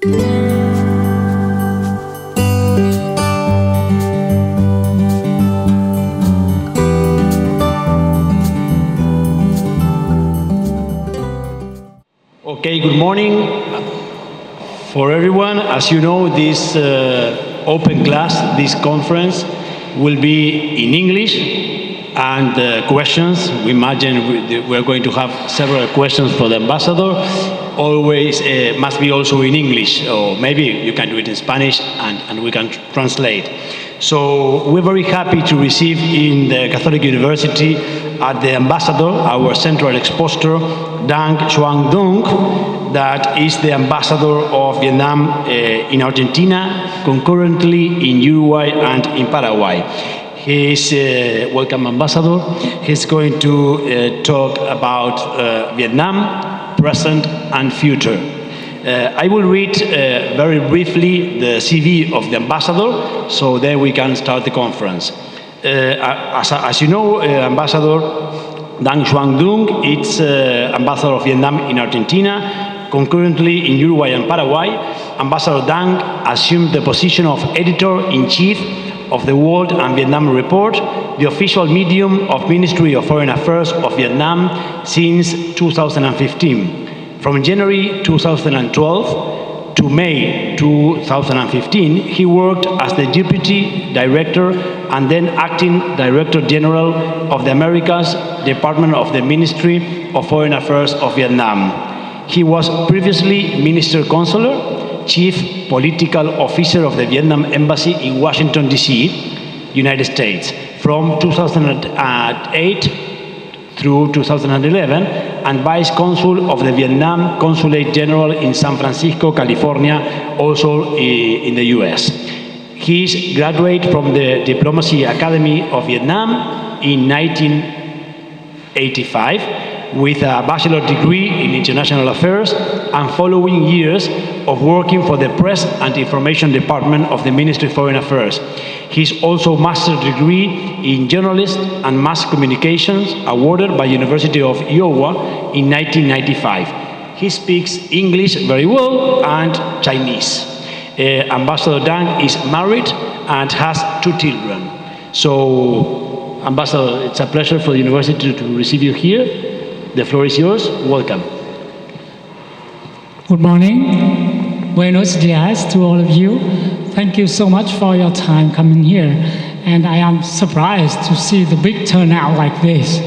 Okay, good morning for everyone. As you know, this open class, this conference will be in English, and questions, we imagine we're going to have several questions for the ambassador, always must be also in English, or maybe you can do it in Spanish and we can translate. So we're very happy to receive in the Catholic University at the ambassador, our central expositor, Dung, that is the ambassador of Vietnam in Argentina, concurrently in Uruguay and in Paraguay. He's welcome ambassador. He's going to talk about Vietnam, present and future. I will read very briefly the CV of the ambassador, so then we can start the conference. As you know, Ambassador Dung, it's ambassador of Vietnam in Argentina, concurrently in Uruguay and Paraguay. Ambassador Dung assumed the position of editor-in-chief of the World and Vietnam Report, the official medium of Ministry of Foreign Affairs of Vietnam since 2015. From January 2012 to May 2015, he worked as the Deputy Director and then Acting Director General of the Americas Department of the Ministry of Foreign Affairs of Vietnam. He was previously Minister Consular, Chief Political Officer of the Vietnam Embassy in Washington, D.C., United States, from 2008 through 2011, and Vice Consul of the Vietnam Consulate General in San Francisco, California, also in the US. He is graduate from the Diplomacy Academy of Vietnam in 1985 with a bachelor degree in international affairs and following years of working for the Press and Information Department of the Ministry of Foreign Affairs. He's also master's degree in journalism and mass communications awarded by University of Iowa in 1995. He speaks English very well and Chinese. Ambassador Dung is married and has 2 children. So, Ambassador, it's a pleasure for the university to receive you here. The floor is yours. Welcome. Good morning. Buenos dias to all of you. Thank you so much for your time coming here. And I am surprised to see the big turnout like this.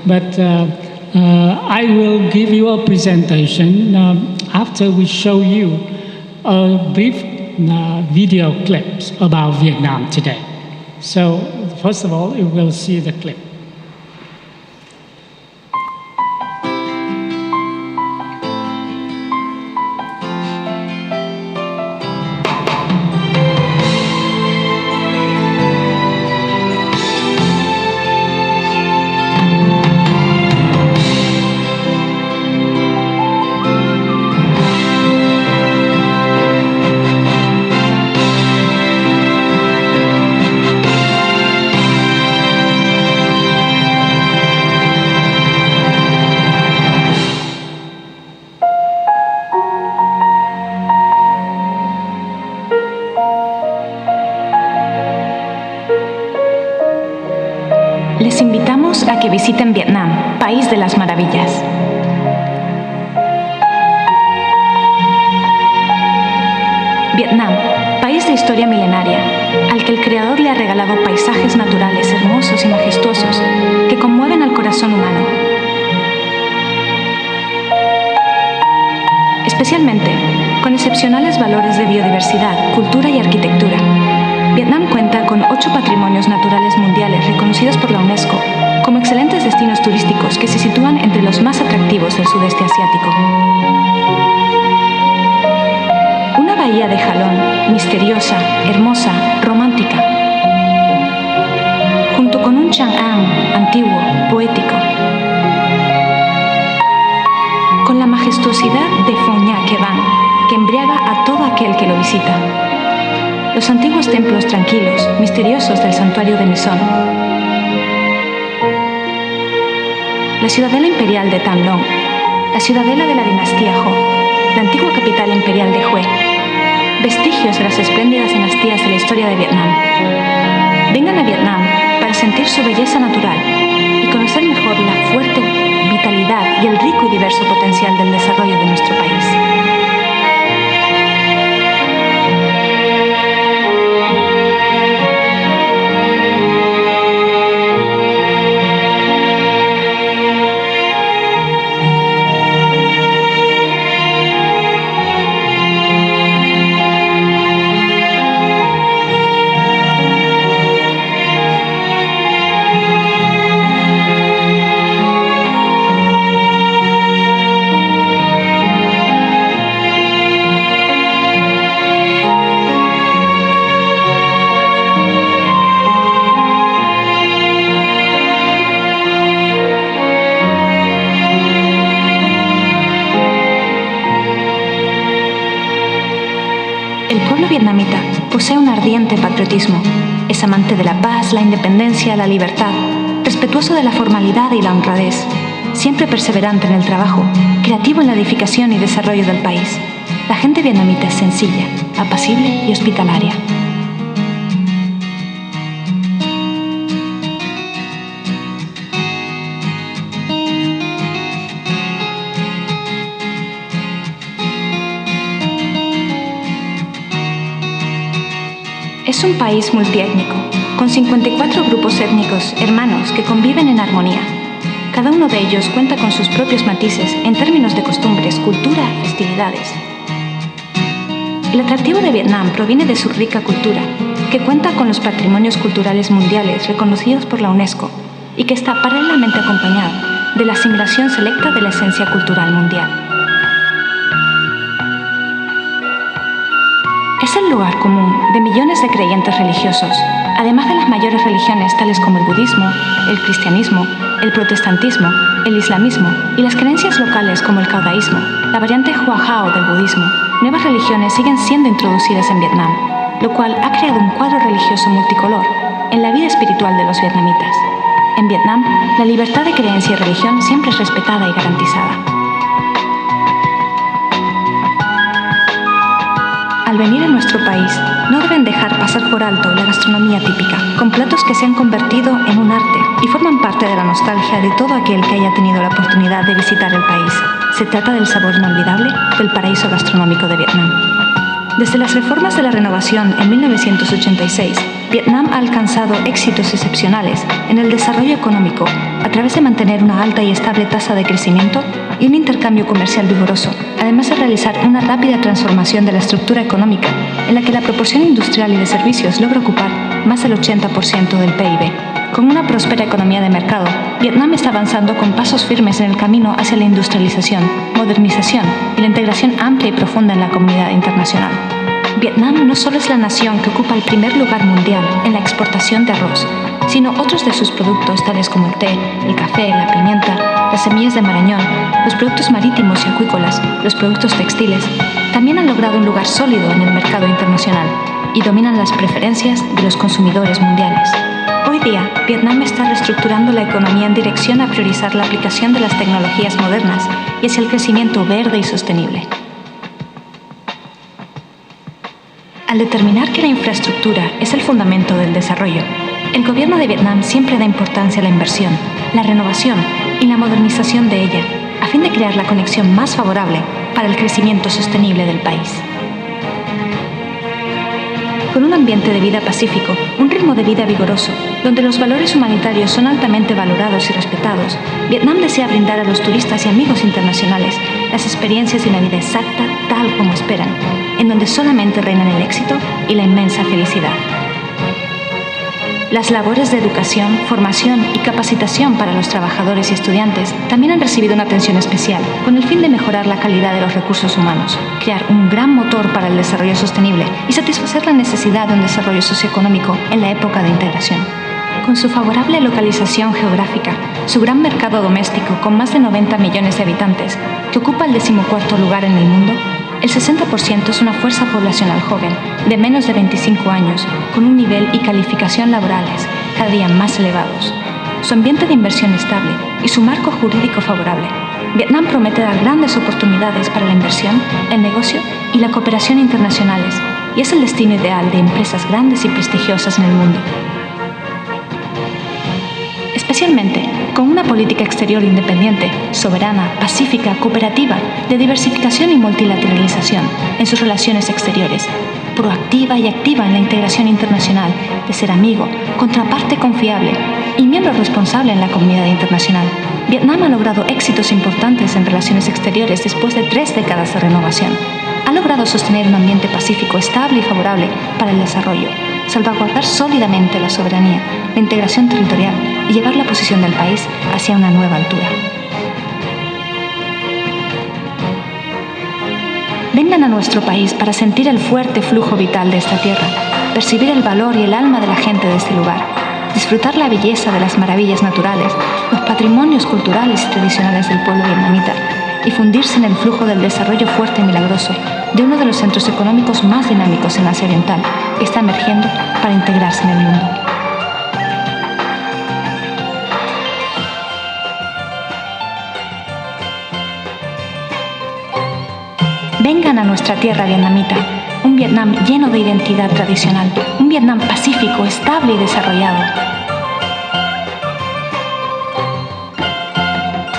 But I will give you a presentation after we show you a brief video clips about Vietnam today. So first of all, you will see the clip. Les invitamos a que visiten Vietnam, país de las maravillas. Vietnam, país de historia milenaria, al que el Creador le ha regalado paisajes naturales hermosos y majestuosos que conmueven al corazón humano. Especialmente con excepcionales valores de biodiversidad, cultura y arquitectura. Vietnam cuenta con 8 patrimonios naturales mundiales reconocidos por la UNESCO como excelentes destinos turísticos que se sitúan entre los más atractivos del sudeste asiático. Una bahía de Jalón, misteriosa, hermosa, romántica, junto con un Chang'an antiguo, poético, con la majestuosidad de Phong Nha Ke Bang, que embriaga a todo aquel que lo visita. Los antiguos templos tranquilos, misteriosos del santuario de Mison. La ciudadela imperial de Tan Long, la ciudadela de la dinastía Ho, la antigua capital imperial de Hue, vestigios de las espléndidas dinastías de la historia de Vietnam. Vengan a Vietnam para sentir su belleza natural y conocer mejor la fuerte vitalidad y el rico y diverso potencial del desarrollo de nuestro país. Vietnamita posee un ardiente patriotismo. Es amante de la paz, la independencia, la libertad, respetuoso de la formalidad y la honradez, siempre perseverante en el trabajo, creativo en la edificación y desarrollo del país. La gente vietnamita es sencilla, apacible y hospitalaria. Es un país multiétnico, con 54 grupos étnicos hermanos que conviven en armonía. Cada uno de ellos cuenta con sus propios matices en términos de costumbres, cultura, festividades. El atractivo de Vietnam proviene de su rica cultura, que cuenta con los patrimonios culturales mundiales reconocidos por la UNESCO y que está paralelamente acompañado de la asimilación selecta de la esencia cultural mundial. Es el lugar común de millones de creyentes religiosos, además de las mayores religiones tales como el budismo, el cristianismo, el protestantismo, el islamismo y las creencias locales como el caudaísmo, la variante Huahao del budismo. Nuevas religiones siguen siendo introducidas en Vietnam, lo cual ha creado un cuadro religioso multicolor en la vida espiritual de los vietnamitas. En Vietnam, la libertad de creencia y religión siempre es respetada y garantizada. Al venir a nuestro país, no deben dejar pasar por alto la gastronomía típica, con platos que se han convertido en un arte y forman parte de la nostalgia de todo aquel que haya tenido la oportunidad de visitar el país. Se trata del sabor inolvidable del paraíso gastronómico de Vietnam. Desde las reformas de la renovación en 1986, Vietnam ha alcanzado éxitos excepcionales en el desarrollo económico a través de mantener una alta y estable tasa de crecimiento y un intercambio comercial vigoroso, además de realizar una rápida transformación de la estructura económica en la que la proporción industrial y de servicios logra ocupar más del 80% del PIB. Con una próspera economía de mercado, Vietnam está avanzando con pasos firmes en el camino hacia la industrialización, modernización y la integración amplia y profunda en la comunidad internacional. Vietnam no solo es la nación que ocupa el primer lugar mundial en la exportación de arroz, sino otros de sus productos tales como el té, el café, la pimienta, las semillas de marañón, los productos marítimos y acuícolas, los productos textiles, también han logrado un lugar sólido en el mercado internacional y dominan las preferencias de los consumidores mundiales. Hoy día, Vietnam está reestructurando la economía en dirección a priorizar la aplicación de las tecnologías modernas y hacia el crecimiento verde y sostenible. Al determinar que la infraestructura es el fundamento del desarrollo, el gobierno de Vietnam siempre da importancia a la inversión, la renovación y la modernización de ella, a fin de crear la conexión más favorable para el crecimiento sostenible del país. Con un ambiente de vida pacífico, un ritmo de vida vigoroso, donde los valores humanitarios son altamente valorados y respetados, Vietnam desea brindar a los turistas y amigos internacionales las experiencias de una vida exacta tal como esperan, en donde solamente reinan el éxito y la inmensa felicidad. Las labores de educación, formación y capacitación para los trabajadores y estudiantes también han recibido una atención especial, con el fin de mejorar la calidad de los recursos humanos, crear un gran motor para el desarrollo sostenible y satisfacer la necesidad de un desarrollo socioeconómico en la época de integración. Con su favorable localización geográfica, su gran mercado doméstico con más de 90 millones de habitantes, que ocupa el 14º lugar en el mundo, el 60% es una fuerza poblacional joven, de menos de 25 años, con un nivel y calificación laborales cada día más elevados. Su ambiente de inversión estable y su marco jurídico favorable, Vietnam promete dar grandes oportunidades para la inversión, el negocio y la cooperación internacionales, y es el destino ideal de empresas grandes y prestigiosas en el mundo. Especialmente con una política exterior independiente, soberana, pacífica, cooperativa, de diversificación y multilateralización en sus relaciones exteriores, proactiva y activa en la integración internacional, de ser amigo, contraparte confiable y miembro responsable en la comunidad internacional. Vietnam ha logrado éxitos importantes en relaciones exteriores después de 3 décadas de renovación. Ha logrado sostener un ambiente pacífico estable y favorable para el desarrollo, salvaguardar sólidamente la soberanía, la integración territorial y llevar la posición del país hacia una nueva altura. Vengan a nuestro país para sentir el fuerte flujo vital de esta tierra, percibir el valor y el alma de la gente de este lugar, disfrutar la belleza de las maravillas naturales, los patrimonios culturales y tradicionales del pueblo vietnamita y fundirse en el flujo del desarrollo fuerte y milagroso de uno de los centros económicos más dinámicos en Asia Oriental, que está emergiendo para integrarse en el mundo. Vengan a nuestra tierra vietnamita, un Vietnam lleno de identidad tradicional, un Vietnam pacífico, estable y desarrollado.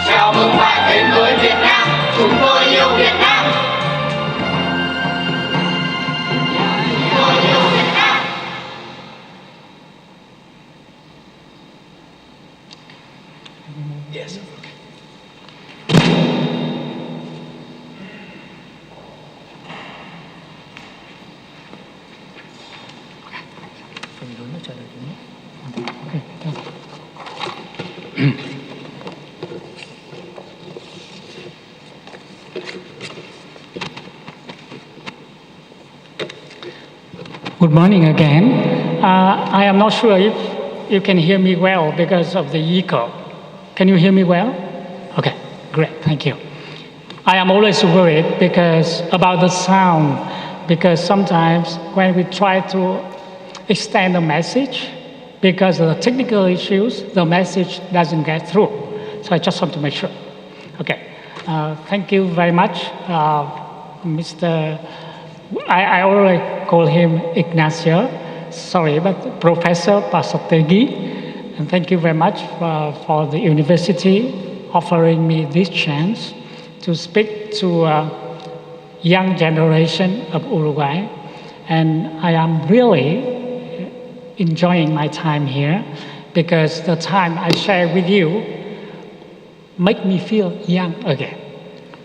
Chào mừng bạn đến với Việt Nam, chúng tôi yêu Việt Nam. Chúng tôi yêu Việt Nam. Yes. Good morning again. I am not sure if you can hear me well because of the echo. Can you hear me well? Okay, great, thank you. I am always worried about the sound, because sometimes when we try to extend the message, because of the technical issues, the message doesn't get through. So I just want to make sure. Okay, thank you very much, Mr. I already call him Ignacio, sorry, but Professor Pasotegi. And thank you very much for the university offering me this chance to speak to a young generation of Uruguay. And I am really enjoying my time here, because the time I share with you make me feel young again.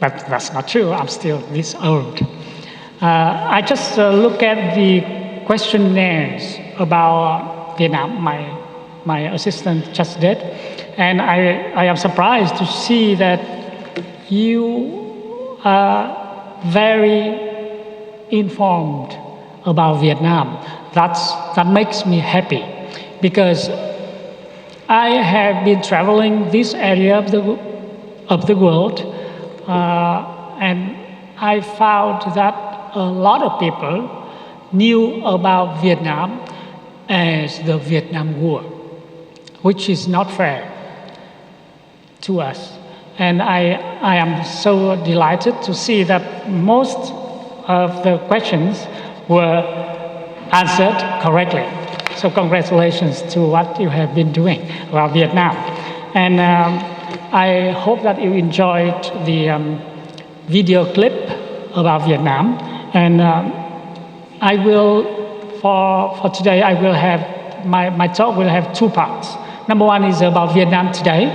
But that's not true, I'm still this old. I just look at the questionnaires about Vietnam, my assistant just did, and I am surprised to see that you are very informed about Vietnam. That makes me happy, because I have been traveling this area of the world, and I found that a lot of people knew about Vietnam as the Vietnam War, which is not fair to us. And I am so delighted to see that most of the questions were answered correctly. So congratulations to what you have been doing about Vietnam. And I hope that you enjoyed the video clip about Vietnam. And I will, for today, I will have, my talk will have 2 parts. Number 1 is about Vietnam today.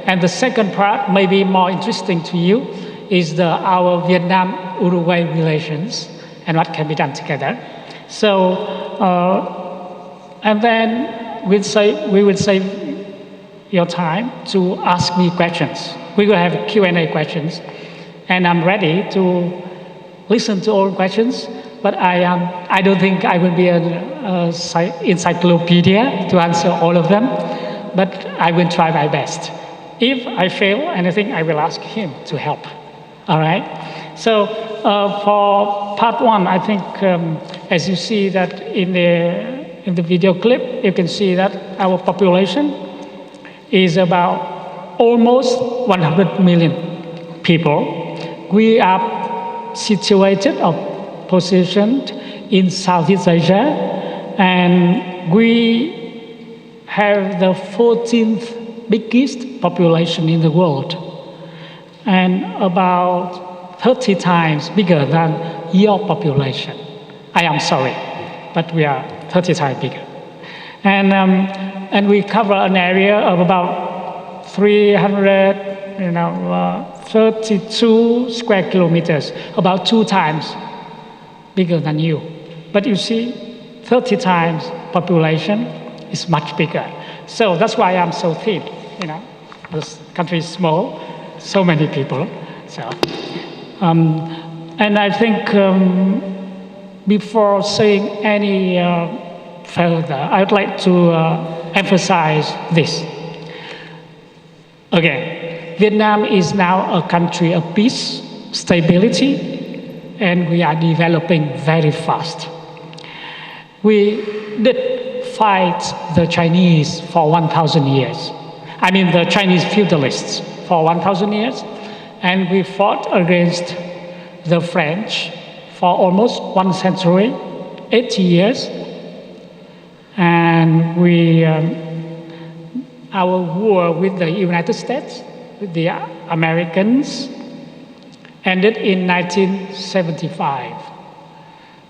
And the second part, maybe more interesting to you, is our Vietnam-Uruguay relations and what can be done together. So, and then we will save your time to ask me questions. We will have Q&A questions. And I'm ready to listen to all questions, but I don't think I will be an encyclopedia to answer all of them, but I will try my best. If I fail anything, I will ask him to help. All right? So for part 1, I think as you see that in the video clip, you can see that our population is about almost 100 million people. We are situated or positioned in Southeast Asia, and we have the 14th biggest population in the world, and about 30 times bigger than your population. I am sorry, but we are 30 times bigger. And we cover an area of about 32 square kilometers, about 2 times bigger than you. But you see, 30 times population is much bigger. So that's why I'm so thin, This country is small, so many people. So, and I think before saying any further, I would like to emphasize this. Again, Vietnam is now a country of peace, stability, and we are developing very fast. We did fight the Chinese for 1,000 years. I mean the Chinese feudalists for 1,000 years, and we fought against the French for almost 1 century, 80 years, and our war with the United States, with the Americans, ended in 1975.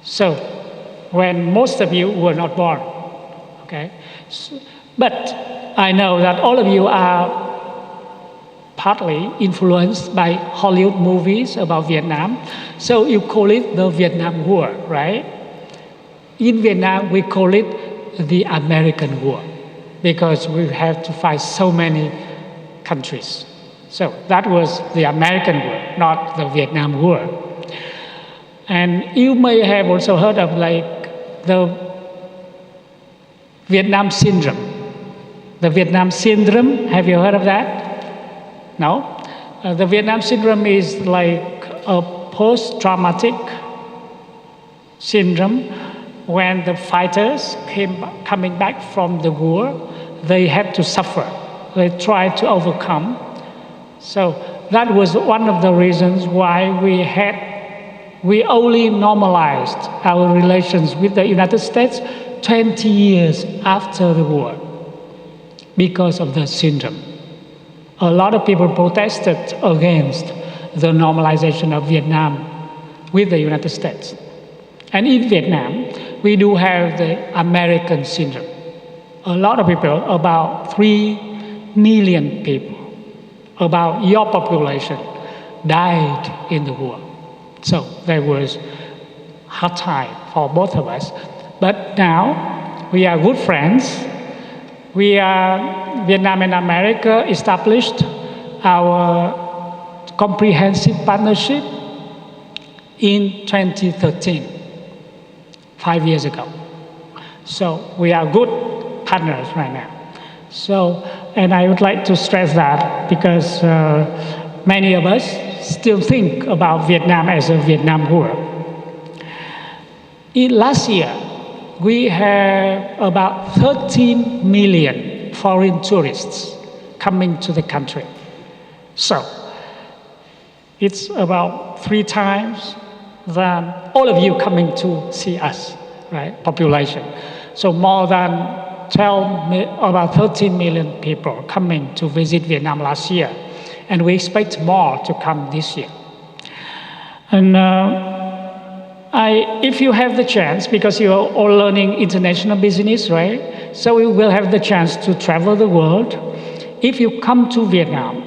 So, when most of you were not born, okay? But I know that all of you are partly influenced by Hollywood movies about Vietnam. So you call it the Vietnam War, right? In Vietnam, we call it the American War because we have to fight so many countries. So that was the American War, not the Vietnam War. And you may have also heard of the Vietnam syndrome. The Vietnam syndrome, have you heard of that? No? The Vietnam syndrome is like a post-traumatic syndrome. When the fighters coming back from the war, they had to suffer. They tried to overcome. So that was one of the reasons why we only normalized our relations with the United States 20 years after the war because of the syndrome. A lot of people protested against the normalization of Vietnam with the United States. And in Vietnam, we do have the American syndrome. A lot of people, about 3 million people, about your population, died in the war. So there was hard time for both of us. But now we are good friends. Vietnam and America established our comprehensive partnership in 2013, 5 years ago. So we are good partners right now. So, and I would like to stress that because many of us still think about Vietnam as a Vietnam War. Last year, we have about 13 million foreign tourists coming to the country. So, it's about 3 times than all of you coming to see us, right? Population. So more than about 13 million people coming to visit Vietnam last year. And we expect more to come this year. And if you have the chance, because you are all learning international business, right? So you will have the chance to travel the world. If you come to Vietnam,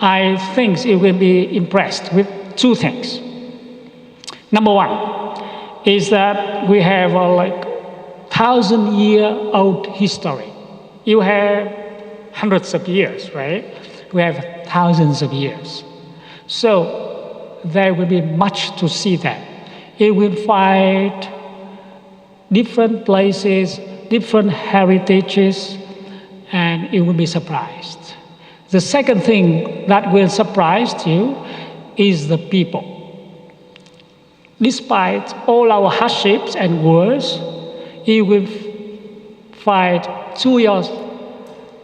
I think you will be impressed with 2 things. Number 1 is that we have a 1,000-year-old history. You have hundreds of years, right? We have thousands of years. So there will be much to see there. You will find different places, different heritages, and you will be surprised. The second thing that will surprise you is the people. Despite all our hardships and wars, you will fight to your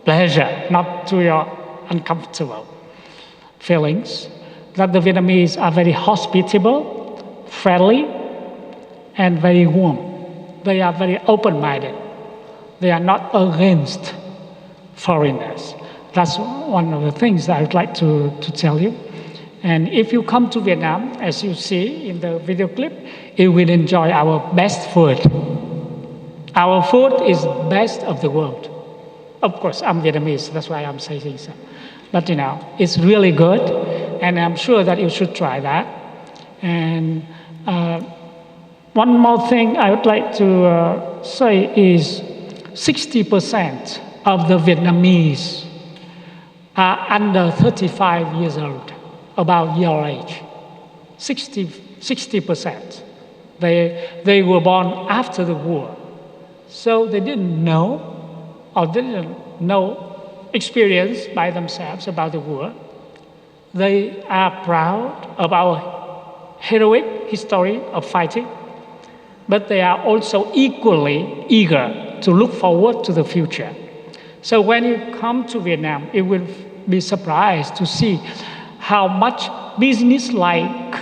pleasure, not to your uncomfortable feelings, that the Vietnamese are very hospitable, friendly, and very warm. They are very open-minded. They are not against foreigners. That's one of the things that I would like to tell you. And if you come to Vietnam, as you see in the video clip, you will enjoy our best food. Our food is best of the world. Of course, I'm Vietnamese, that's why I'm saying so. But it's really good, and I'm sure that you should try that. And one more thing I would like to say is 60% of the Vietnamese are under 35 years old, about your age. 60%. They were born after the war. So they didn't know, or didn't know experience by themselves about the war. They are proud of our heroic history of fighting, but they are also equally eager to look forward to the future. So when you come to Vietnam, you will be surprised to see how much business-like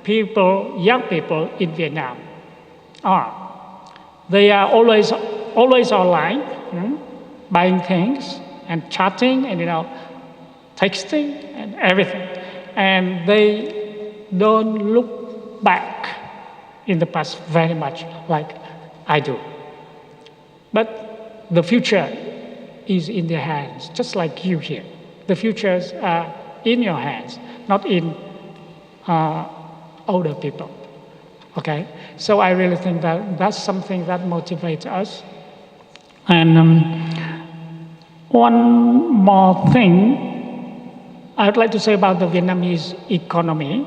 people, young people in Vietnam are. They are always online, buying things and chatting and texting and everything. And they don't look back in the past very much like I do. But the future is in their hands, just like you here. The futures are in your hands, not in older people. Okay? So I really think that that's something that motivates us. And one more thing I would like to say about the Vietnamese economy.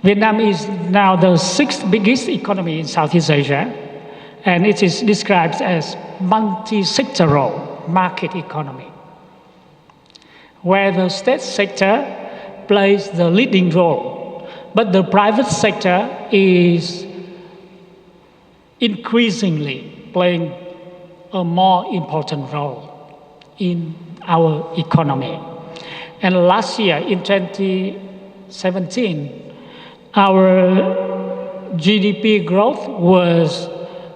Vietnam is now the 6th biggest economy in Southeast Asia, and it is described as multi-sectoral market economy, where the state sector plays the leading role, but the private sector is increasingly playing a more important role in our economy. And last year, in 2017, our GDP growth was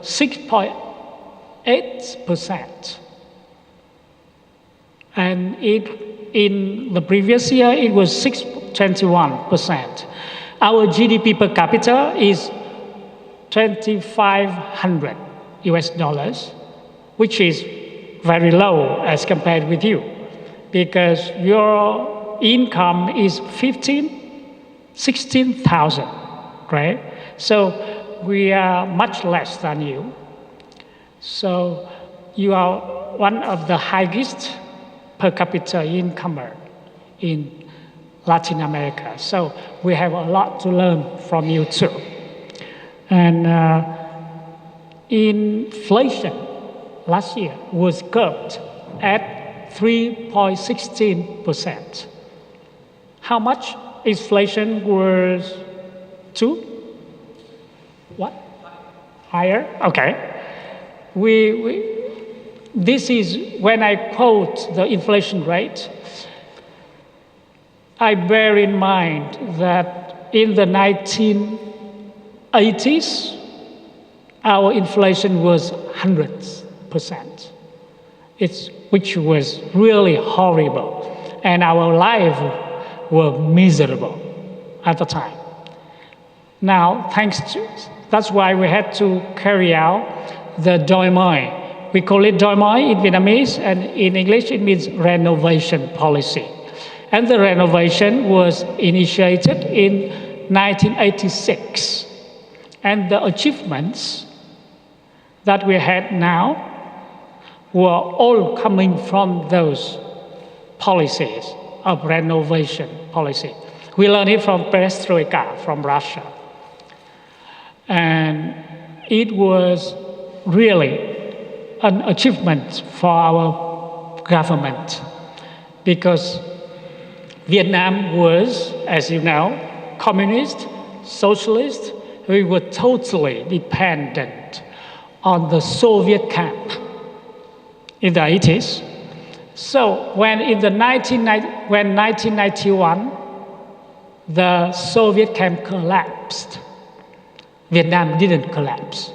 6.8%. And in the previous year, it was 6.21%. Our GDP per capita is $2,500 US, which is very low as compared with you, because your income is 16,000, right? So we are much less than you. So you are one of the highest per capita incomer in Latin America. So we have a lot to learn from you too. And inflation last year was curbed at 3.16%. How much inflation was to? What? Higher? Okay. This is when I quote the inflation rate, I bear in mind that in the 1980s, our inflation was 100%, which was really horrible, and our lives were miserable at the time. Now, that's why we had to carry out the Doi Moi. We call it Doi Moi in Vietnamese, and in English it means renovation policy. And the renovation was initiated in 1986. And the achievements that we had now were all coming from those policies of renovation policy. We learned it from perestroika, from Russia. And it was really an achievement for our government, because Vietnam was, as you know, communist, socialist. We were totally dependent on the Soviet camp in the 80s. So when 1991, the Soviet camp collapsed, Vietnam didn't collapse.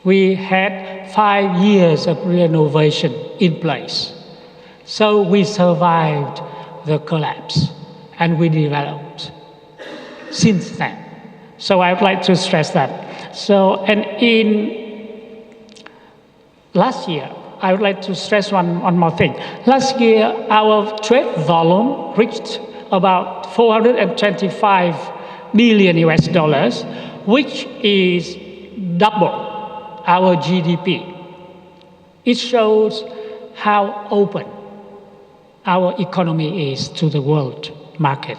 We had 5 years of renovation in place. So we survived the collapse and we developed since then. So I would like to stress that. So, and in last year, I would like to stress one more thing. Last year, our trade volume reached about 425 billion US dollars, which is double our GDP. It shows how open our economy is to the world market.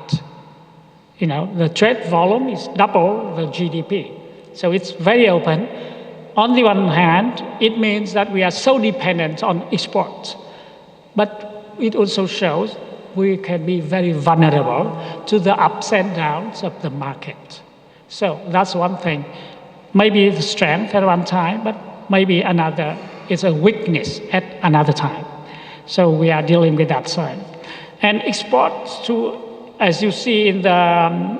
You know, the trade volume is double the GDP. So it's very open. On the one hand, it means that we are so dependent on exports, but it also shows we can be very vulnerable to the ups and downs of the market. So that's one thing. Maybe the strength at one time, but maybe another is a weakness at another time. So we are dealing with that side. And exports to, as you see in the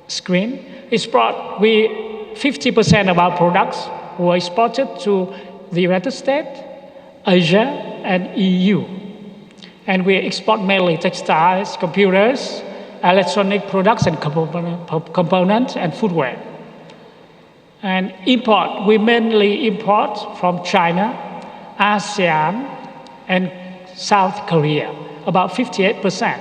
screen, export, 50% of our products were exported to the United States, Asia, and EU. And we export mainly textiles, computers, electronic products and components, and footwear. And import, we mainly import from China, ASEAN, and South Korea. About 58%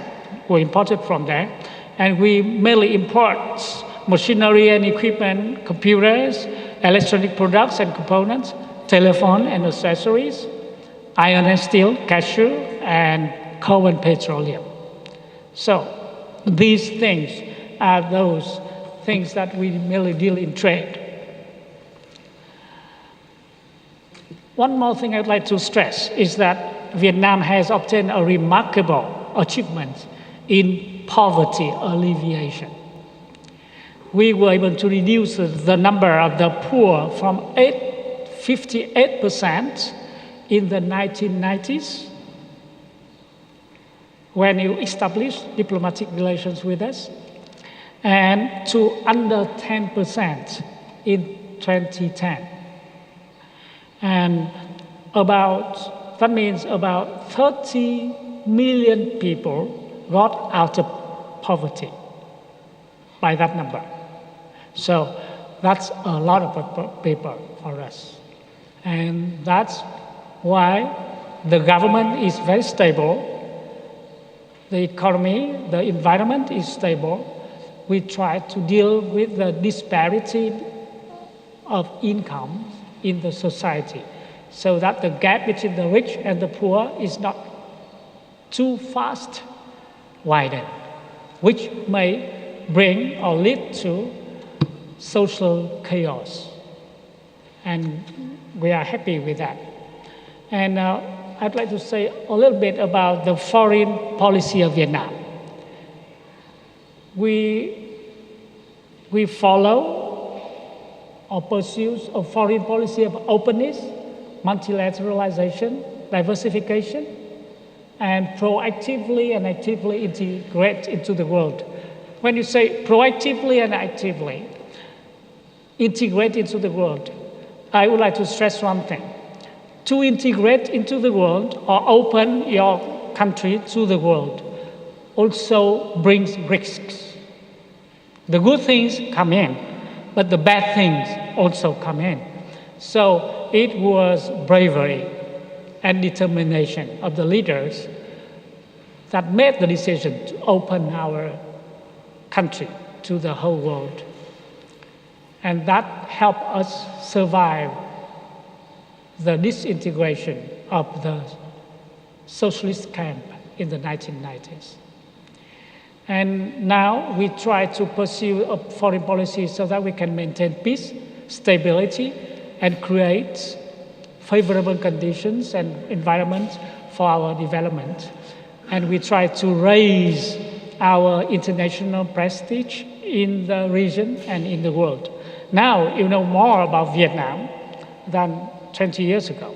were imported from there. And we mainly import machinery and equipment, computers, electronic products and components, telephone and accessories, iron and steel, cashew, and coal and petroleum. So these things are those things that we mainly deal in trade. One more thing I'd like to stress is that Vietnam has obtained a remarkable achievement in poverty alleviation. We were able to reduce the number of the poor from 58% in the 1990s, when you established diplomatic relations with us, and to under 10% in 2010. And that means about 30 million people got out of poverty by that number. So that's a lot of people for us. And that's why the government is very stable, the economy, the environment is stable. We try to deal with the disparity of income in the society so that the gap between the rich and the poor is not too fast widen, which may bring or lead to social chaos. And we are happy with that. And I'd like to say a little bit about the foreign policy of Vietnam. We follow or pursue a foreign policy of openness, multilateralization, diversification, and proactively and actively integrate into the world. When you say proactively and actively integrate into the world, I would like to stress one thing. To integrate into the world or open your country to the world also brings risks. The good things come in, but the bad things also come in. So it was bravery and determination of the leaders that made the decision to open our country to the whole world. And that helped us survive the disintegration of the socialist camp in the 1990s. And now we try to pursue a foreign policy so that we can maintain peace, stability, and create favorable conditions and environment for our development. And we try to raise our international prestige in the region and in the world. Now you know more about Vietnam than 20 years ago.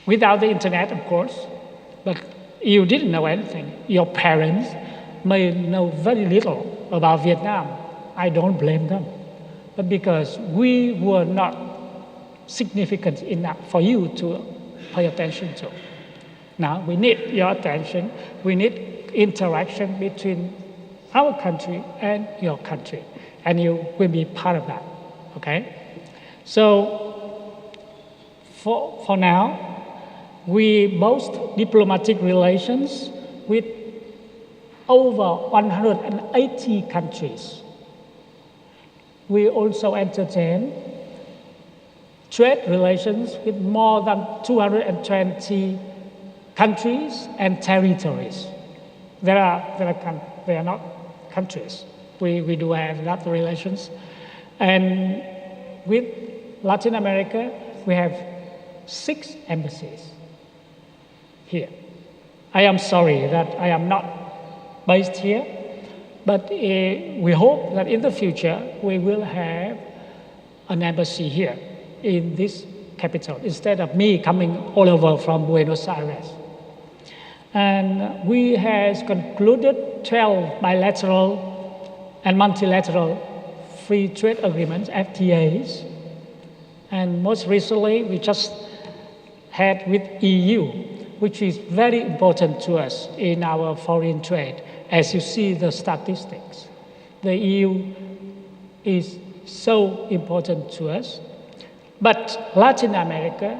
Without the internet, of course, but you didn't know anything. Your parents may know very little about Vietnam I don't blame them, but because we were not significant enough for you to pay attention to. Now we need your attention. We need interaction between our country and your country, and you will be part of that, okay? So for now, we boast diplomatic relations with over 180 countries. We also entertain trade relations with more than 220 countries and territories. They are not countries. We do have that relations. And with Latin America, we have 6 embassies here. I am sorry that I am not based here, but we hope that in the future we will have an embassy here in this capital instead of me coming all over from Buenos Aires. And we have concluded 12 bilateral and multilateral free trade agreements, FTAs. And most recently, we just had with EU, which is very important to us in our foreign trade. As you see the statistics, the EU is so important to us. But Latin America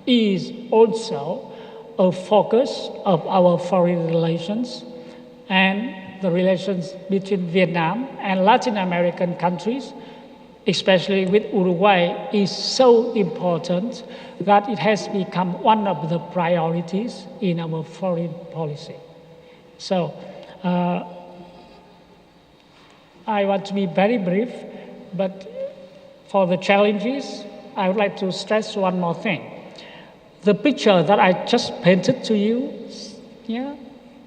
is also a focus of our foreign relations, and the relations between Vietnam and Latin American countries, especially with Uruguay, is so important that it has become one of the priorities in our foreign policy. So I want to be very brief, but for the challenges, I would like to stress one more thing. The picture that I just painted to you,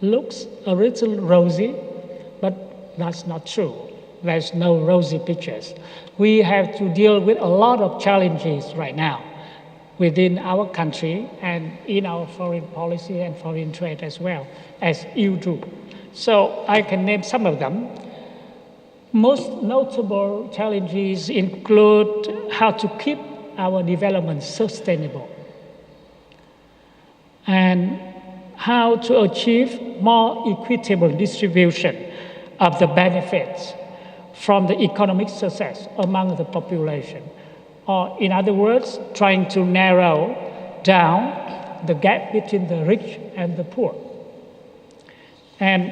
looks a little rosy, but that's not true. There's no rosy pictures. We have to deal with a lot of challenges right now within our country and in our foreign policy and foreign trade as well, as you do. So I can name some of them. Most notable challenges include how to keep our development sustainable and how to achieve more equitable distribution of the benefits from the economic success among the population. Or in other words, trying to narrow down the gap between the rich and the poor. And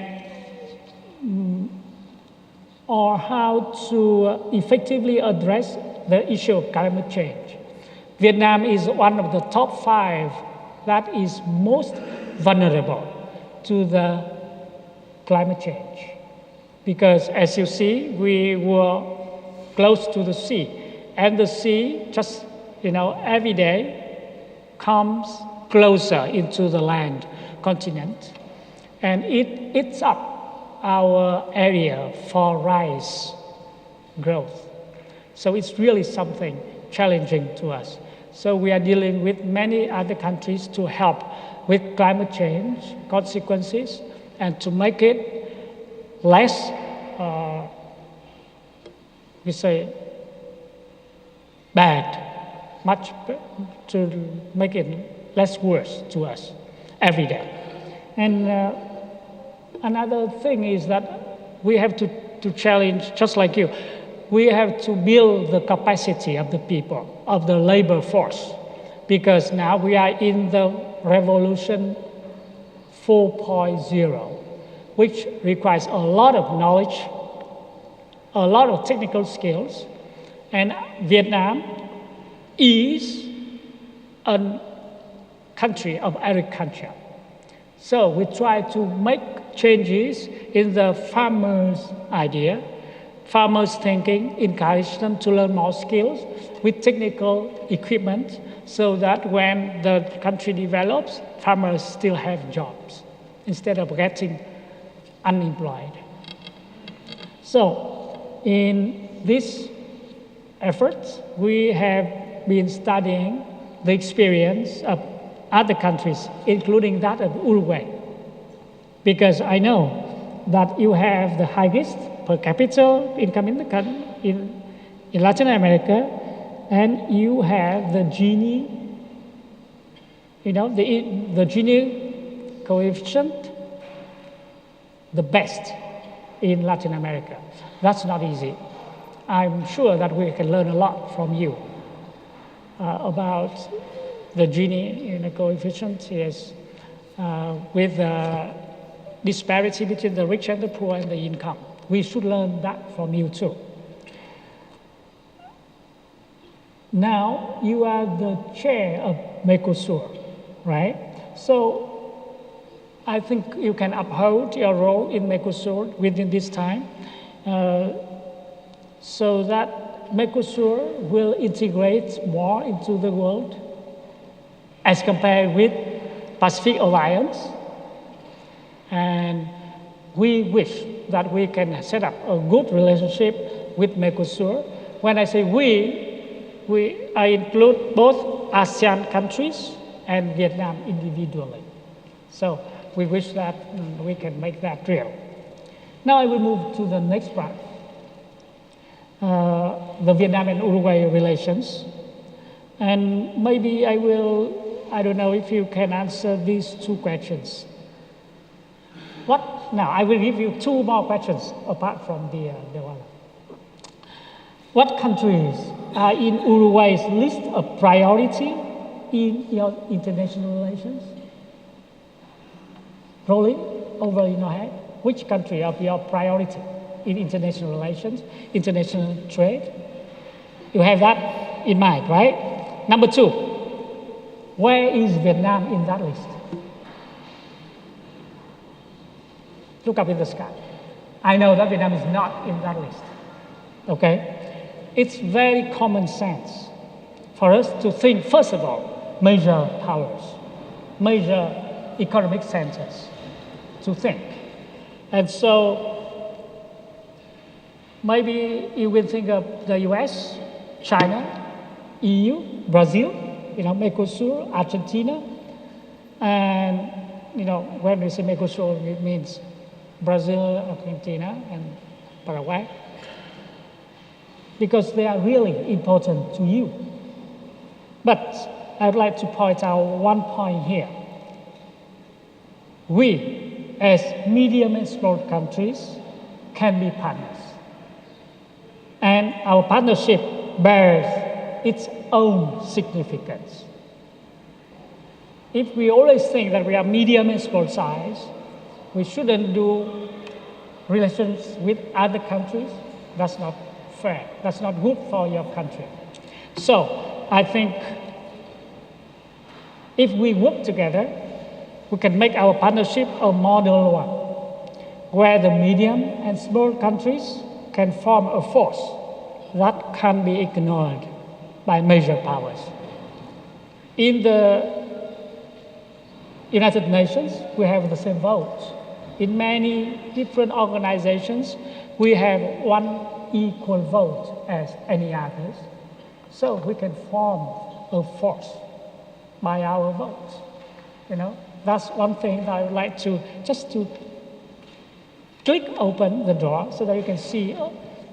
or how to effectively address the issue of climate change. Vietnam is one of the top 5 that is most vulnerable to the climate change. Because as you see, we were close to the sea, and the sea just, every day comes closer into the land continent, and it eats up our area for rice growth. So it's really something challenging to us. So we are dealing with many other countries to help with climate change consequences and to make it less, bad, to make it less worse to us every day. And another thing is that we have to challenge, just like you, we have to build the capacity of the people, of the labor force, because now we are in the revolution 4.0, which requires a lot of knowledge, a lot of technical skills, and Vietnam is a country of agriculture. So we try to make changes in the farmers' idea, farmers' thinking, encourage them to learn more skills with technical equipment so that when the country develops, farmers still have jobs instead of getting unemployed. So in this effort, we have been studying the experience of other countries, including that of Uruguay, because I know that you have the highest per capita income in Latin America, and you have the Gini, the Gini coefficient, the best in Latin America. That's not easy. I'm sure that we can learn a lot from you about the Gini coefficient is with the disparity between the rich and the poor and the income. We should learn that from you too. Now, you are the chair of Mercosur, right? So, I think you can uphold your role in Mercosur within this time so that Mercosur will integrate more into the world as compared with Pacific Alliance. And we wish that we can set up a good relationship with Mercosur. When I say I include both ASEAN countries and Vietnam individually. So we wish that we can make that real. Now I will move to the next part, the Vietnam and Uruguay relations. And maybe I don't know if you can answer these two questions. Now I will give you two more questions apart from the one. What countries are in Uruguay's list of priority in your international relations? Rolling over in your head. Which country of your priority in international relations, international trade? You have that in mind, right? Number two, where is Vietnam in that list? Look up in the sky. I know that Vietnam is not in that list, okay? It's very common sense for us to think, first of all, major powers, major economic centers to think. And so maybe you will think of the US, China, EU, Brazil, Mercosur, Argentina. And, when we say Mercosur, it means Brazil, Argentina, and Paraguay. Because they are really important to you. But I'd like to point out one point here. We, as medium and small countries, can be partners. And our partnership bears its own significance. If we always think that we are medium and small size, we shouldn't do relations with other countries. That's not fair. That's not good for your country. So I think if we work together, we can make our partnership a model one, where the medium and small countries can form a force that can be ignored by major powers. In the United Nations, we have the same vote. In many different organizations, we have one equal vote as any others. So we can form a force by our votes. That's one thing that I would like to click open the door so that you can see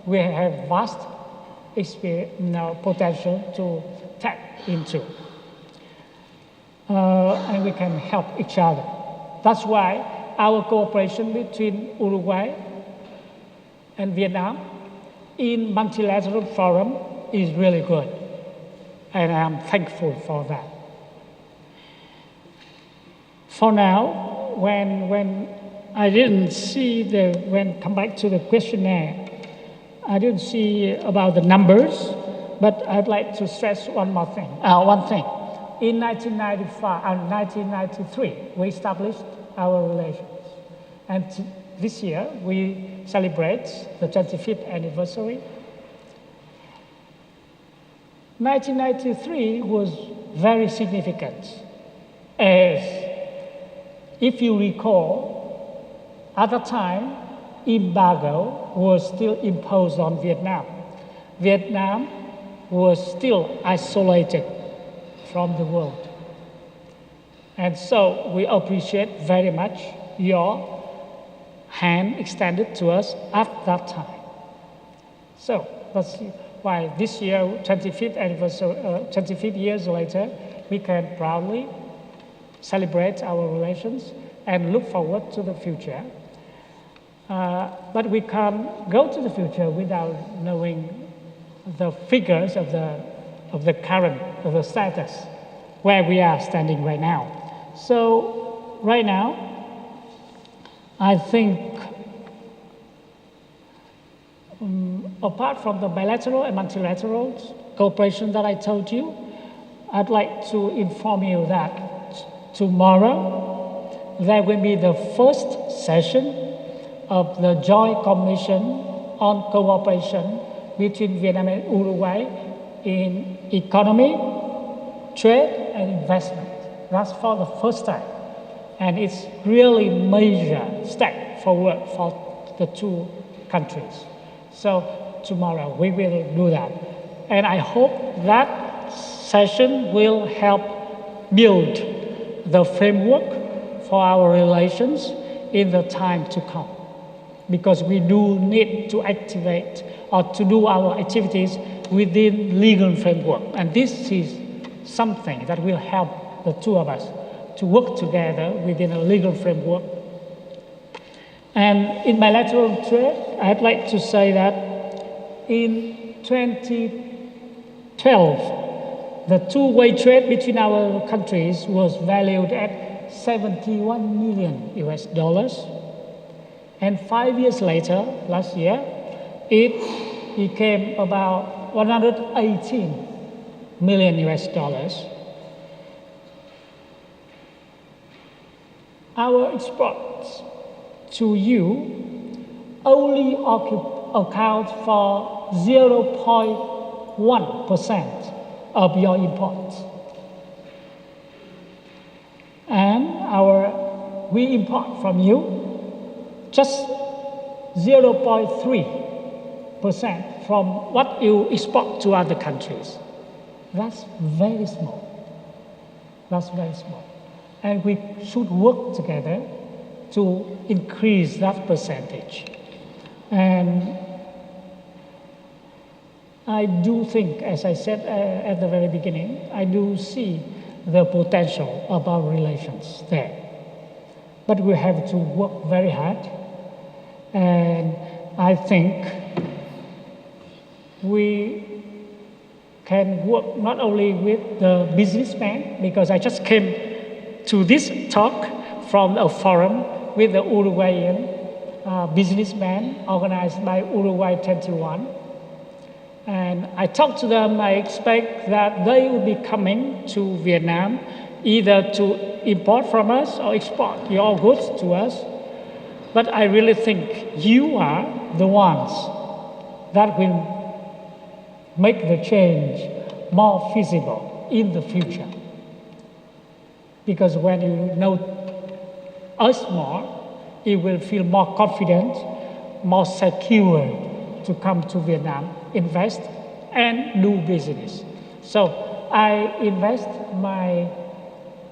we have vast potential to tap into. And we can help each other. That's why our cooperation between Uruguay and Vietnam in multilateral forum is really good. And I'm thankful for that. For now, when I didn't see come back to the questionnaire, I didn't see about the numbers, but I'd like to stress one thing. In 1995 and 1993, we established our relations. And this year, we celebrate the 25th anniversary. 1993 was very significant, as if you recall, at the time, embargo was still imposed on Vietnam. Vietnam was still isolated from the world. And so we appreciate very much your hand extended to us at that time. So that's why this year, 25 years later, we can proudly celebrate our relations and look forward to the future. But we can't go to the future without knowing the figures of the current, of the status, where we are standing right now. So right now, I think apart from the bilateral and multilateral cooperation that I told you, I'd like to inform you that tomorrow there will be the first session of the Joint Commission on Cooperation between Vietnam and Uruguay in economy, trade, and investment. That's for the first time. And it's really major step forward for the two countries. So tomorrow we will do that. And I hope that session will help build the framework for our relations in the time to come. Because we do need to activate or to do our activities within legal framework. And this is something that will help the two of us to work together within a legal framework. And in bilateral trade, I'd like to say that in 2012, the two-way trade between our countries was valued at $71 million US. And 5 years later, last year, it became about $118 million US. Our exports to you only account for 0.1% of your imports. And we import from you just 0.3% from what you export to other countries. That's very small. That's very small. And we should work together to increase that percentage. And I do think, as I said at the very beginning, I do see the potential of our relations there. But we have to work very hard. And I think we can work not only with the businessmen, because I just came to this talk from a forum with the Uruguayan businessmen organized by Uruguay 21. And I talked to them. I expect that they will be coming to Vietnam either to import from us or export your goods to us. But I really think you are the ones that will make the change more feasible in the future. Because when you know us more, you will feel more confident, more secure to come to Vietnam, invest, and do business. So I invest my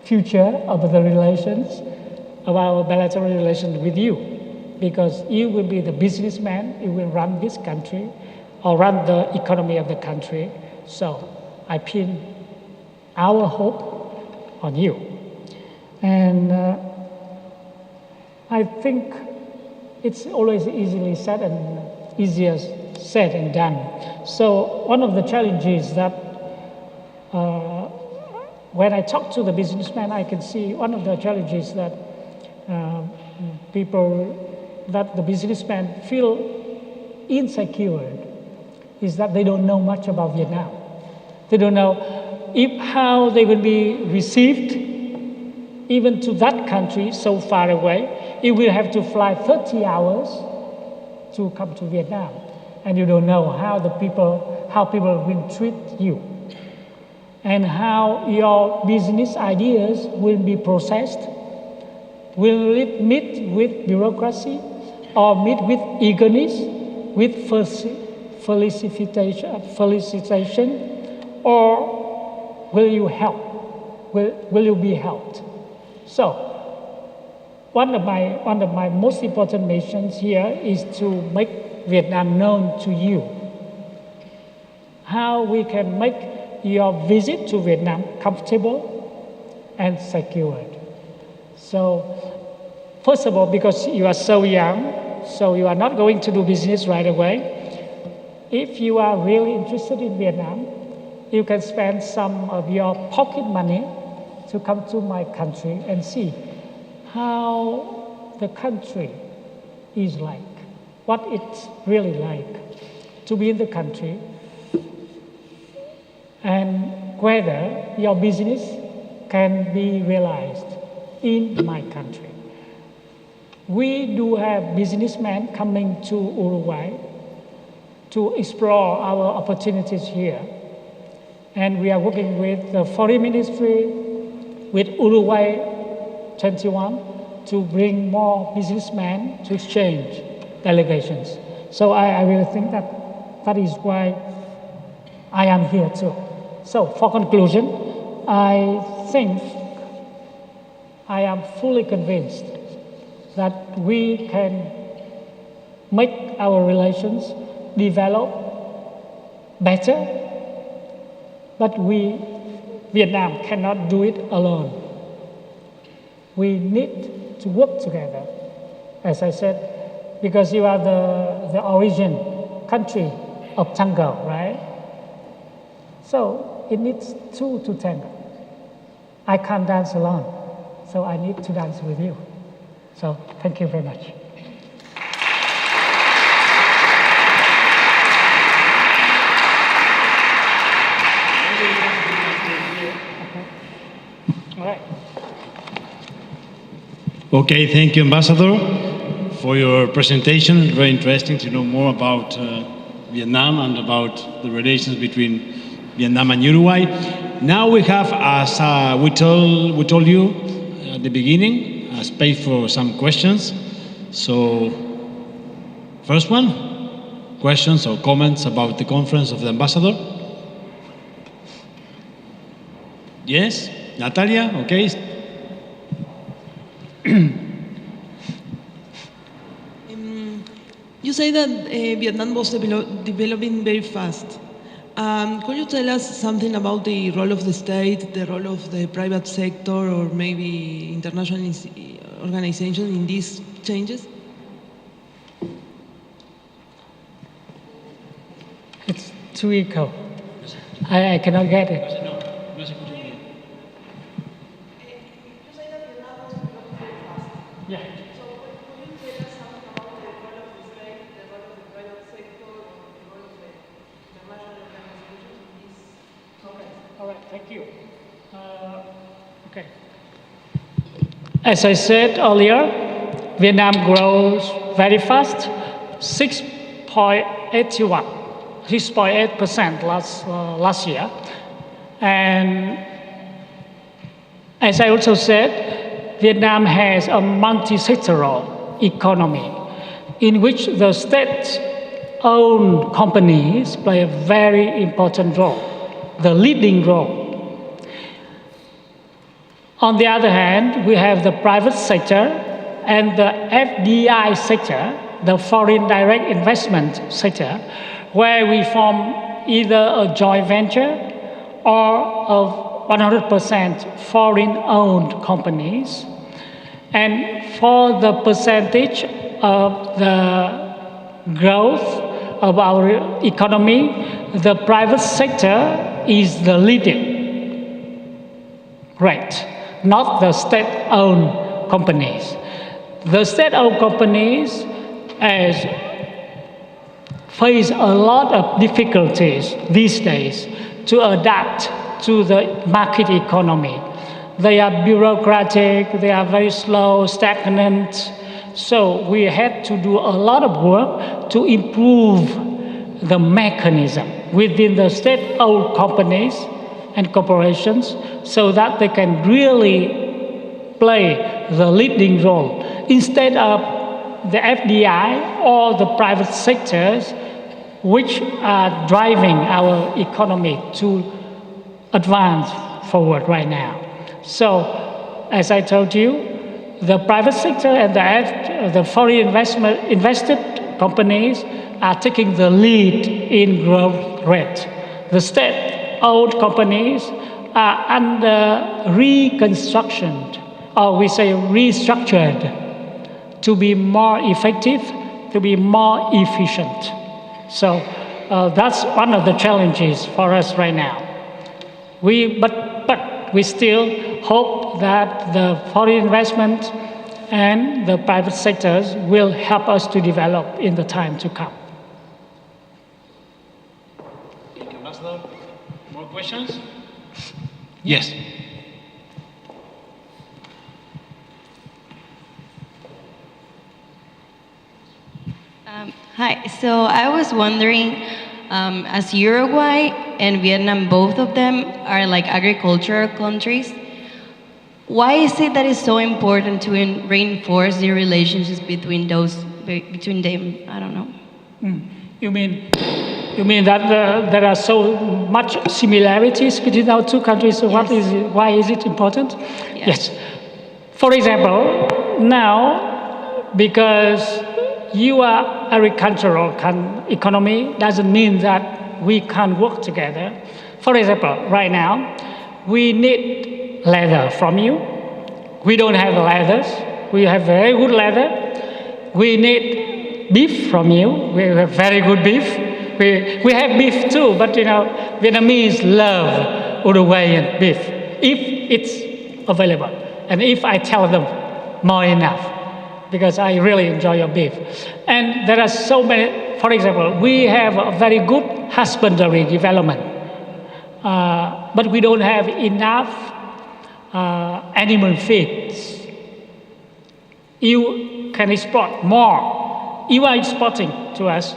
future of the relations, of our bilateral relations with you, because you will be the businessman, you will run this country, or run the economy of the country. So I pin our hope on you. And I think it's always easier said and done. So one of the challenges that when I talk to the businessman, I can see one of the challenges that the businessmen feel insecure is that they don't know much about Vietnam. They don't know how they will be received. Even to that country so far away, you will have to fly 30 hours to come to Vietnam. And you don't know how people will treat you. And how your business ideas will be processed. Will it meet with bureaucracy or meet with eagerness, with felicitation, or will you help? Will you be helped? So one of my most important missions here is to make Vietnam known to you. How we can make your visit to Vietnam comfortable and secured. So, first of all, because you are so young, so you are not going to do business right away. If you are really interested in Vietnam, you can spend some of your pocket money to come to my country and see how the country is like, what it's really like to be in the country, and whether your business can be realized in my country. We do have businessmen coming to Uruguay to explore our opportunities here. And we are working with the Foreign Ministry, with Uruguay 21, to bring more businessmen to exchange delegations. So I really think that is why I am here too. So for conclusion, I think I am fully convinced that we can make our relations develop better, but Vietnam cannot do it alone. We need to work together, as I said, because you are the origin country of tango, right? So it needs two to tango. I can't dance alone, so I need to dance with you. So thank you very much. All right. Okay, thank you, Ambassador, for your presentation. Very interesting to know more about Vietnam and about the relations between Vietnam and Uruguay. Now we have, as we told you at the beginning, space for some questions. So, first one, questions or comments about the conference of the Ambassador? Yes, Natalia, okay. You say that Vietnam was developing very fast. Could you tell us something about the role of the state, the role of the private sector, or maybe international organizations in these changes? It's too echo. I cannot get it. Yeah. So could you tell us something about the role of the state, the role of the private sector, or the role of the international organizations in this? All right, thank you. Okay. As I said earlier, Vietnam grows very fast, 6.8% last year. And as I also said, Vietnam has a multi-sectoral economy in which the state-owned companies play a very important role, the leading role. On the other hand, we have the private sector and the FDI sector, the foreign direct investment sector, where we form either a joint venture or of 100% foreign-owned companies. And for the percentage of the growth of our economy, the private sector is the leading rate, not the state-owned companies. The state-owned companies face a lot of difficulties these days to adapt to the market economy. They are bureaucratic, they are very slow, stagnant. So we had to do a lot of work to improve the mechanism within the state-owned companies and corporations so that they can really play the leading role instead of the FDI or the private sectors which are driving our economy to advance forward right now. So, as I told you, the private sector and the foreign invested companies are taking the lead in growth rate. The state-owned companies are under reconstruction, or we say restructured, to be more effective, to be more efficient. So that's one of the challenges for us right now. But we still hope that the foreign investment and the private sectors will help us to develop in the time to come. More questions? Yes. Hi, so I was wondering, as Uruguay and Vietnam, both of them are like agricultural countries, why is it that it's so important to reinforce the relationships between them? I don't know. You mean that there are so much similarities between our two countries? So Yes. why is it important? Yeah. Yes. For example, now, because you are agricultural economy doesn't mean that we can't work together. For example, right now, we need leather from you. We don't have leathers. We have very good leather. We need beef from you. We have very good beef. We have beef too, but Vietnamese love Uruguayan beef if it's available, and if I tell them more enough, because I really enjoy your beef. And there are so many. For example, we have a very good husbandry development, but we don't have enough animal feeds. You can export more. You are exporting to us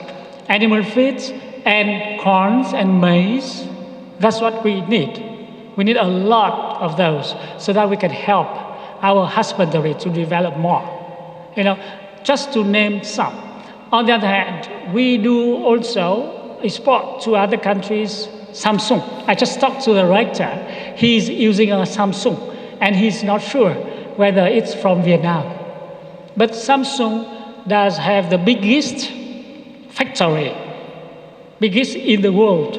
animal feeds and corns and maize. That's what we need. We need a lot of those so that we can help our husbandry to develop more. Just to name some. On the other hand, we do also export to other countries Samsung. I just talked to the rector. He's using a Samsung, and he's not sure whether it's from Vietnam. But Samsung does have the biggest factory, biggest in the world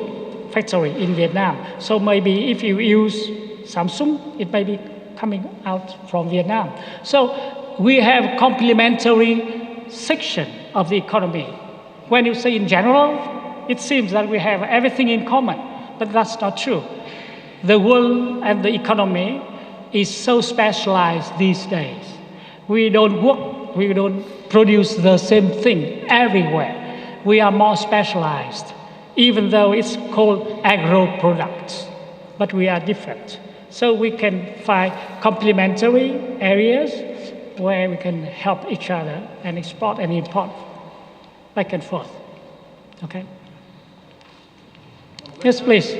factory in Vietnam. So maybe if you use Samsung, it may be coming out from Vietnam. So we have complementary section of the economy. When you say in general, it seems that we have everything in common, but that's not true. The world and the economy is so specialized these days. We don't produce the same thing everywhere. We are more specialized, even though it's called agro products, but we are different. So we can find complementary areas where we can help each other and export and import back and forth. Okay? Yes, please.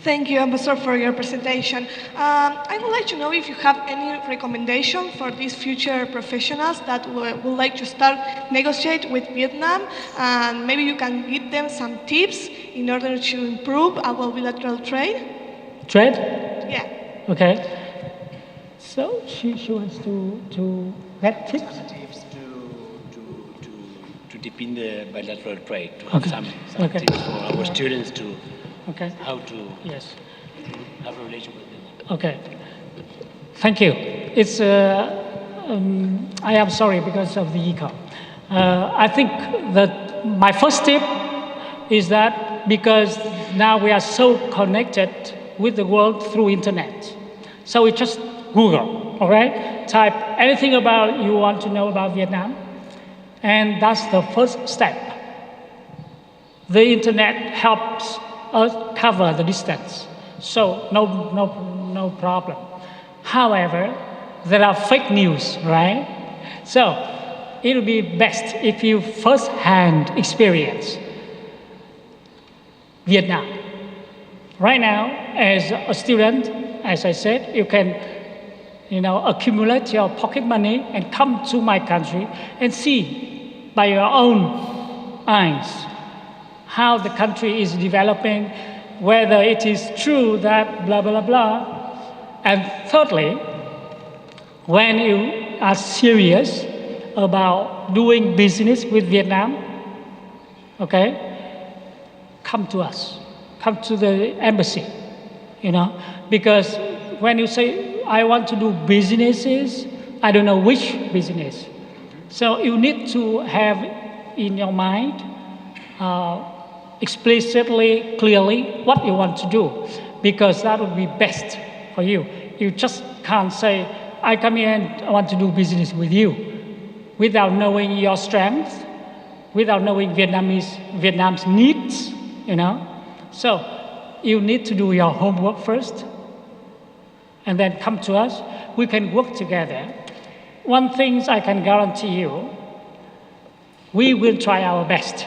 Thank you, Ambassador, for your presentation. I would like to know if you have any recommendation for these future professionals that would like to start negotiate with Vietnam, and maybe you can give them some tips in order to improve our bilateral trade. Trade? Yeah. Okay. So she wants to get tips? Tips to deepen the bilateral trade, to have some tips for our students to how to have a relation with them. Okay. Thank you. It's I am sorry because of the echo. I think that my first tip is that because now we are so connected with the world through internet, so we just Google, all right? Type anything about you want to know about Vietnam, and that's the first step. The internet helps us cover the distance, so no problem. However, there are fake news, right? So it would be best if you first-hand experience Vietnam. Right now, as a student, as I said, you can accumulate your pocket money and come to my country and see by your own eyes how the country is developing, whether it is true that blah, blah, blah. And thirdly, when you are serious about doing business with Vietnam, okay, come to us, come to the embassy, because when you say, I want to do businesses, I don't know which business. So you need to have in your mind explicitly, clearly what you want to do, because that would be best for you. You just can't say, I come here and I want to do business with you without knowing your strengths, without knowing Vietnam's needs, So you need to do your homework first and then come to us. We can work together. One thing I can guarantee you, we will try our best.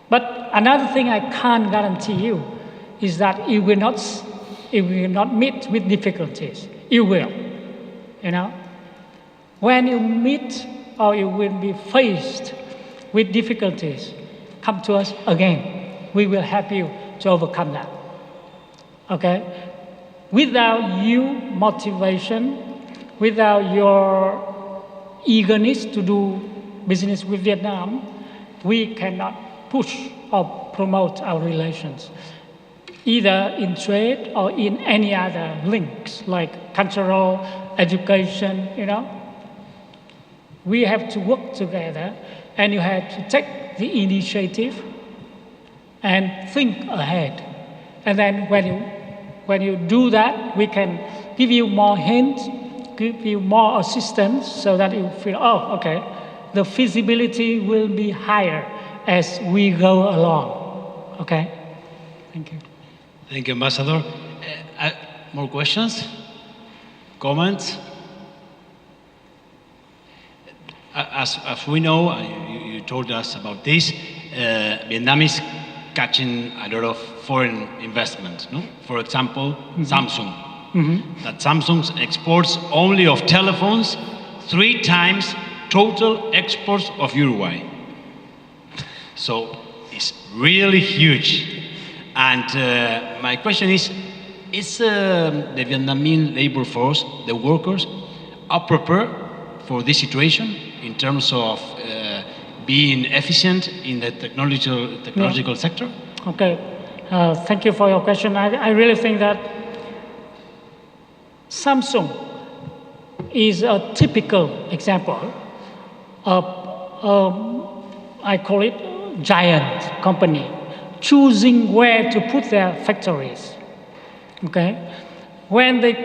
But another thing I can't guarantee you is that you will not meet with difficulties. You will, When you meet or you will be faced with difficulties, come to us again. We will help you to overcome that. Okay? Without you motivation, without your eagerness to do business with Vietnam, we cannot push or promote our relations, either in trade or in any other links like cultural, education, We have to work together, and you have to take the initiative and think ahead. And then when you do that, we can give you more hints, give you more assistance so that you feel, okay, the feasibility will be higher as we go along. Okay? Thank you. Thank you, Ambassador. More questions? Comments? As we know, you told us about this, Vietnam is catching a lot of foreign investment. No? For example, Samsung. That Samsung exports only of telephones 3 times total exports of Uruguay. So it's really huge. And my question is the Vietnamese labor force, the workers, are prepared for this situation in terms of being efficient in the technological sector? Okay, thank you for your question. I really think that Samsung is a typical example of, I call it, giant company choosing where to put their factories. Okay, when they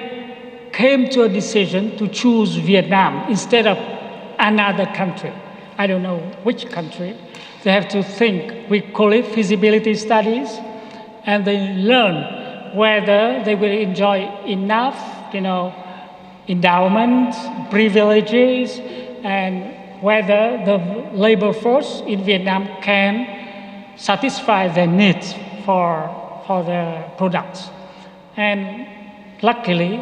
came to a decision to choose Vietnam instead of another country, I don't know which country, they have to think, we call it feasibility studies, and they learn whether they will enjoy enough, endowment, privileges, and whether the labor force in Vietnam can satisfy their needs for their products. And luckily,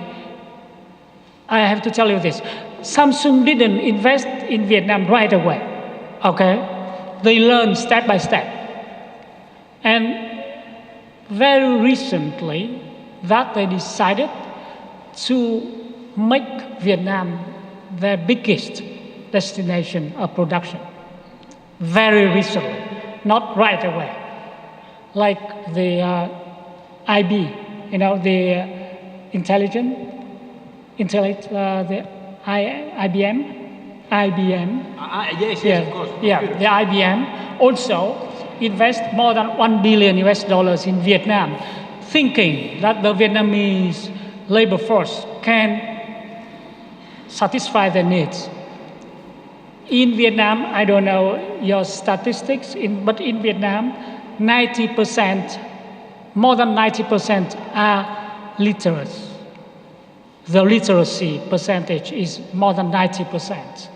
I have to tell you this, Samsung didn't invest in Vietnam right away, okay? They learned step by step. And very recently, that they decided to make Vietnam their biggest destination of production. Very recently, not right away. Like the IB, the the IBM. Yes, of course. Yeah, the IBM also invest more than $1 billion in Vietnam, thinking that the Vietnamese labor force can satisfy their needs. In Vietnam, I don't know your statistics, but in Vietnam, 90%, more than 90% are literate. The literacy percentage is more than 90%.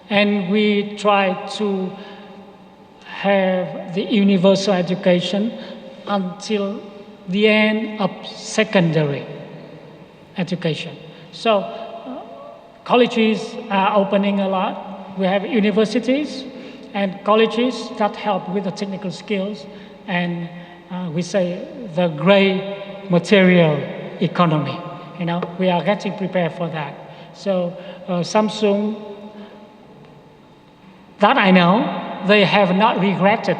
And we try to have the universal education until the end of secondary education. So colleges are opening a lot. We have universities, and colleges that help with the technical skills, and we say the gray material economy. You know, we are getting prepared for that. So Samsung, that I know, they have not regretted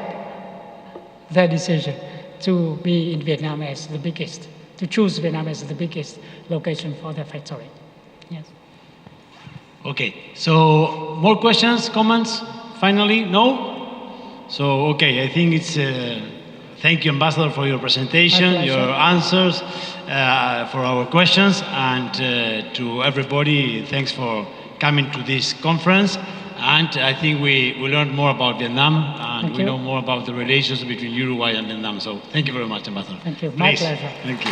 their decision to be in Vietnam as the biggest, to choose Vietnam as the biggest location for their factory. Yes. Okay, so more questions, comments? Finally, no? So, okay, I think it's, thank you, Ambassador, for your presentation, your answers, for our questions, and to everybody, thanks for coming to this conference. And I think we learned more about Vietnam, and we know more about the relations between Uruguay and Vietnam. So thank you very much, Ambassador. Thank you. My pleasure. Thank you.